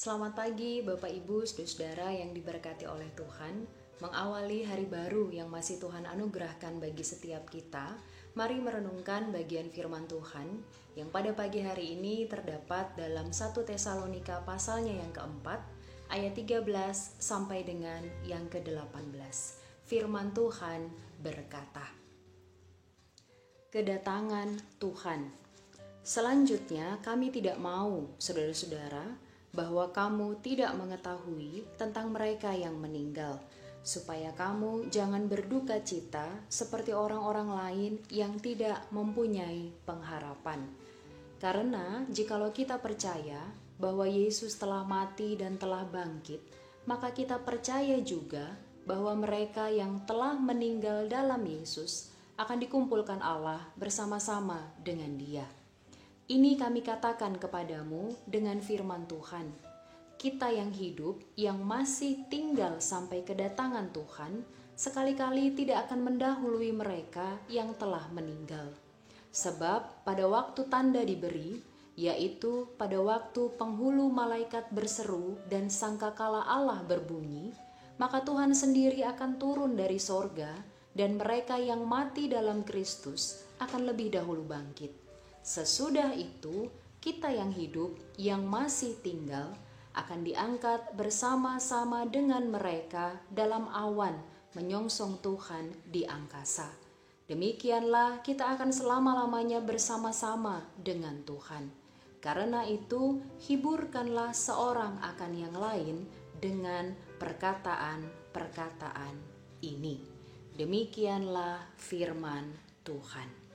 Selamat pagi Bapak Ibu, saudara yang diberkati oleh Tuhan. Mengawali hari baru yang masih Tuhan anugerahkan bagi setiap kita, mari merenungkan bagian firman Tuhan yang pada pagi hari ini terdapat dalam 1 Tesalonika pasalnya yang keempat, ayat 13 sampai dengan yang ke-18. Firman Tuhan berkata, Kedatangan Tuhan. Selanjutnya kami tidak mau, saudara-saudara, bahwa kamu tidak mengetahui tentang mereka yang meninggal, supaya kamu jangan berduka cita seperti orang-orang lain yang tidak mempunyai pengharapan. Karena jikalau kita percaya bahwa Yesus telah mati dan telah bangkit, maka kita percaya juga bahwa mereka yang telah meninggal dalam Yesus akan dikumpulkan Allah bersama-sama dengan Dia. Ini kami katakan kepadamu dengan firman Tuhan. Kita yang hidup, yang masih tinggal sampai kedatangan Tuhan, sekali-kali tidak akan mendahului mereka yang telah meninggal. Sebab pada waktu tanda diberi, yaitu pada waktu penghulu malaikat berseru dan sangkakala Allah berbunyi, maka Tuhan sendiri akan turun dari sorga, dan mereka yang mati dalam Kristus akan lebih dahulu bangkit. Sesudah itu, kita yang hidup, yang masih tinggal, akan diangkat bersama-sama dengan mereka dalam awan menyongsong Tuhan di angkasa. Demikianlah kita akan selama-lamanya bersama-sama dengan Tuhan. Karena itu, hiburkanlah seorang akan yang lain dengan perkataan-perkataan ini. Demikianlah firman Tuhan.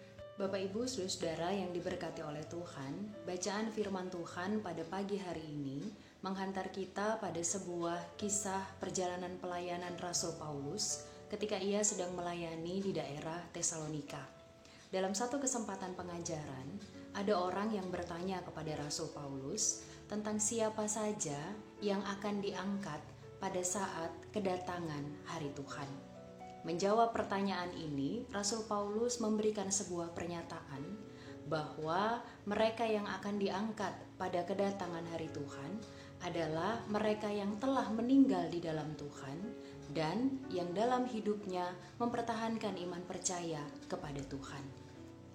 Bapak Ibu saudara yang diberkati oleh Tuhan, bacaan firman Tuhan pada pagi hari ini menghantar kita pada sebuah kisah perjalanan pelayanan Rasul Paulus ketika ia sedang melayani di daerah Tesalonika. Dalam satu kesempatan pengajaran, ada orang yang bertanya kepada Rasul Paulus tentang siapa saja yang akan diangkat pada saat kedatangan hari Tuhan. Menjawab pertanyaan ini, Rasul Paulus memberikan sebuah pernyataan bahwa mereka yang akan diangkat pada kedatangan hari Tuhan adalah mereka yang telah meninggal di dalam Tuhan dan yang dalam hidupnya mempertahankan iman percaya kepada Tuhan.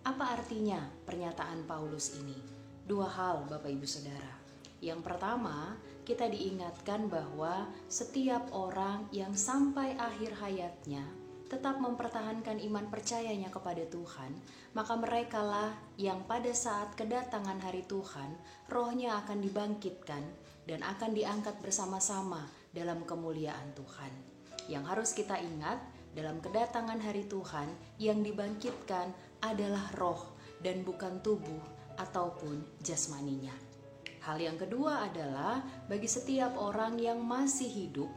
Apa artinya pernyataan Paulus ini? Dua hal, Bapak Ibu Saudara. Yang pertama, kita diingatkan bahwa setiap orang yang sampai akhir hayatnya tetap mempertahankan iman percayanya kepada Tuhan, maka merekalah yang pada saat kedatangan hari Tuhan, rohnya akan dibangkitkan dan akan diangkat bersama-sama dalam kemuliaan Tuhan. Yang harus kita ingat, dalam kedatangan hari Tuhan, yang dibangkitkan adalah roh dan bukan tubuh ataupun jasmaninya. Hal yang kedua adalah bagi setiap orang yang masih hidup,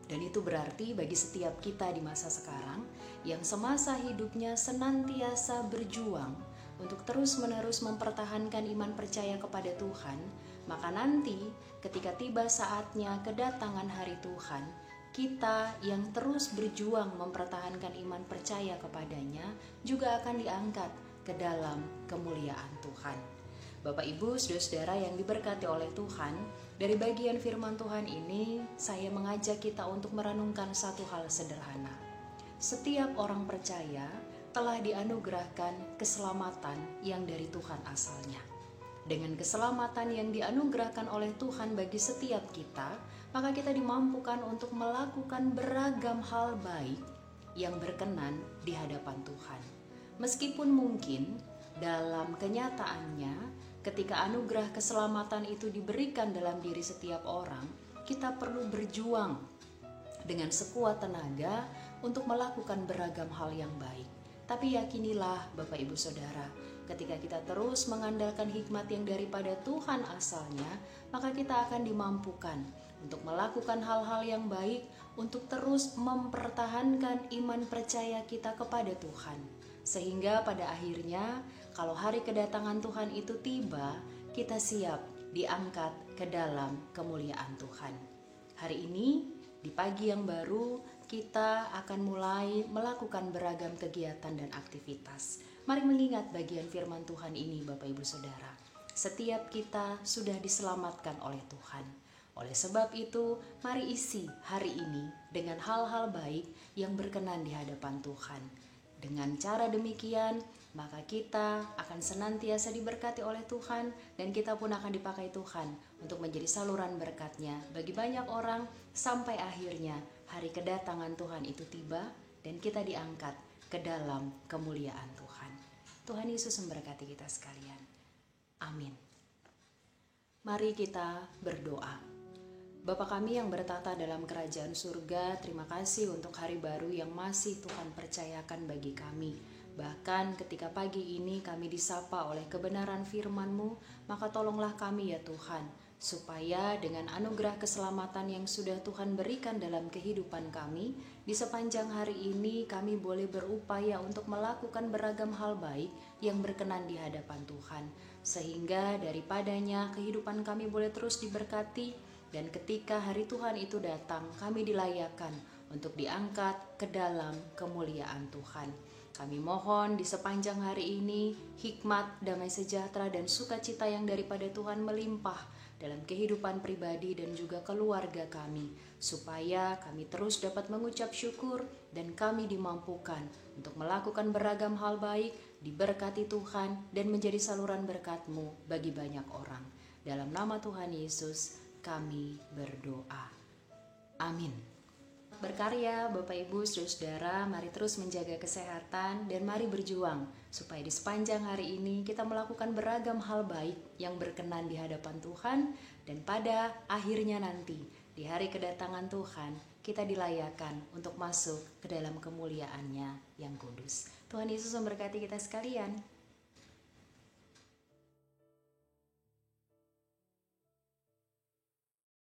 dan itu berarti bagi setiap kita di masa sekarang yang semasa hidupnya senantiasa berjuang untuk terus-menerus mempertahankan iman percaya kepada Tuhan, maka nanti ketika tiba saatnya kedatangan hari Tuhan, kita yang terus berjuang mempertahankan iman percaya kepadanya juga akan diangkat ke dalam kemuliaan Tuhan. Bapak Ibu, saudara-saudara yang diberkati oleh Tuhan, dari bagian firman Tuhan ini saya mengajak kita untuk merenungkan satu hal sederhana. Setiap orang percaya telah dianugerahkan keselamatan yang dari Tuhan asalnya. Dengan keselamatan yang dianugerahkan oleh Tuhan bagi setiap kita, maka kita dimampukan untuk melakukan beragam hal baik yang berkenan di hadapan Tuhan. Meskipun mungkin dalam kenyataannya, ketika anugerah keselamatan itu diberikan dalam diri setiap orang, kita perlu berjuang dengan sekuat tenaga untuk melakukan beragam hal yang baik. Tapi yakinilah Bapak Ibu Saudara, ketika kita terus mengandalkan hikmat yang daripada Tuhan asalnya, maka kita akan dimampukan untuk melakukan hal-hal yang baik, untuk terus mempertahankan iman percaya kita kepada Tuhan. Sehingga pada akhirnya kalau hari kedatangan Tuhan itu tiba, kita siap diangkat ke dalam kemuliaan Tuhan. Hari ini, di pagi yang baru, kita akan mulai melakukan beragam kegiatan dan aktivitas. Mari mengingat bagian firman Tuhan ini, Bapak Ibu Saudara. Setiap kita sudah diselamatkan oleh Tuhan. Oleh sebab itu, mari isi hari ini dengan hal-hal baik yang berkenan di hadapan Tuhan. Dengan cara demikian, maka kita akan senantiasa diberkati oleh Tuhan dan kita pun akan dipakai Tuhan untuk menjadi saluran berkat-Nya bagi banyak orang sampai akhirnya hari kedatangan Tuhan itu tiba dan kita diangkat ke dalam kemuliaan Tuhan. Tuhan Yesus memberkati kita sekalian. Amin. Mari kita berdoa. Bapa kami yang bertata dalam kerajaan surga, terima kasih untuk hari baru yang masih Tuhan percayakan bagi kami. Bahkan ketika pagi ini kami disapa oleh kebenaran firman-Mu, maka tolonglah kami ya Tuhan, supaya dengan anugerah keselamatan yang sudah Tuhan berikan dalam kehidupan kami, di sepanjang hari ini kami boleh berupaya untuk melakukan beragam hal baik yang berkenan di hadapan Tuhan, sehingga daripadanya kehidupan kami boleh terus diberkati. Dan ketika hari Tuhan itu datang, kami dilayakkan untuk diangkat ke dalam kemuliaan Tuhan. Kami mohon di sepanjang hari ini, hikmat, damai sejahtera, dan sukacita yang daripada Tuhan melimpah dalam kehidupan pribadi dan juga keluarga kami, supaya kami terus dapat mengucap syukur dan kami dimampukan untuk melakukan beragam hal baik, diberkati Tuhan, dan menjadi saluran berkat-Mu bagi banyak orang. Dalam nama Tuhan Yesus, kami berdoa. Amin. Berkarya Bapak Ibu Saudara, mari terus menjaga kesehatan dan mari berjuang supaya di sepanjang hari ini kita melakukan beragam hal baik yang berkenan di hadapan Tuhan dan pada akhirnya nanti di hari kedatangan Tuhan kita dilayakkan untuk masuk ke dalam kemuliaan-Nya yang kudus. Tuhan Yesus memberkati kita sekalian.